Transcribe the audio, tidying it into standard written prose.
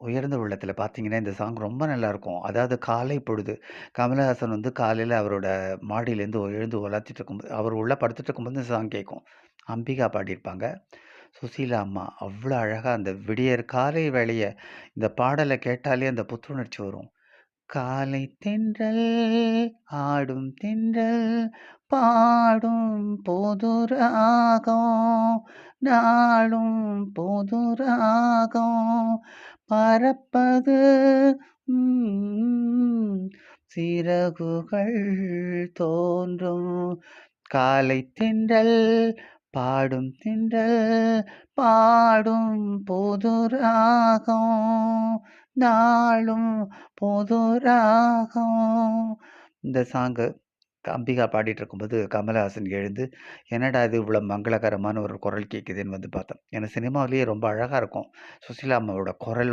உயர்ந்த உள்ளத்தில பார்த்தீங்கன்னா, இந்த சாங் ரொம்ப நல்லாயிருக்கும். அதாவது காலை பொழுது. கமலஹாசன் வந்து காலையில அவரோட மாடியிலேருந்து எழுந்து உலாத்திட்டு இருக்கும்போது, அவர் உள்ள படுத்துட்டு இருக்கும்போது இந்த சாங் கேட்கும். அம்பிகா பாடியிருப்பாங்க. சுசீலா அம்மா அவ்வளோ அழகா அந்த விடியற் காலை வேளைய இந்த பாடல கேட்டாலே அந்த புத்துணர்ச்சி வரும். காலை தென்றல் ஆடும் தென்றல் பாடும் பொது ராகம் நாளும் பொது ராகம் பறப்பது ம், சிறகுகள் தோன்றும் காலை தென்றல் பாடும் தென்றல் பாடும் பொது ராகம் நாளும் பொது ராகம். இந்த சாங்கு அம்பிகா பாடிட்டு இருக்கும்போது கமலஹாசன் எழுந்து, "என்னடா இது இவ்வளோ மங்களகரமான ஒரு குரல் கேட்குதேன்னு" வந்து பார்த்தேன். ஏன்னா சினிமாவிலேயே ரொம்ப அழகா இருக்கும். சுசீலா அம்மாவோட குரல்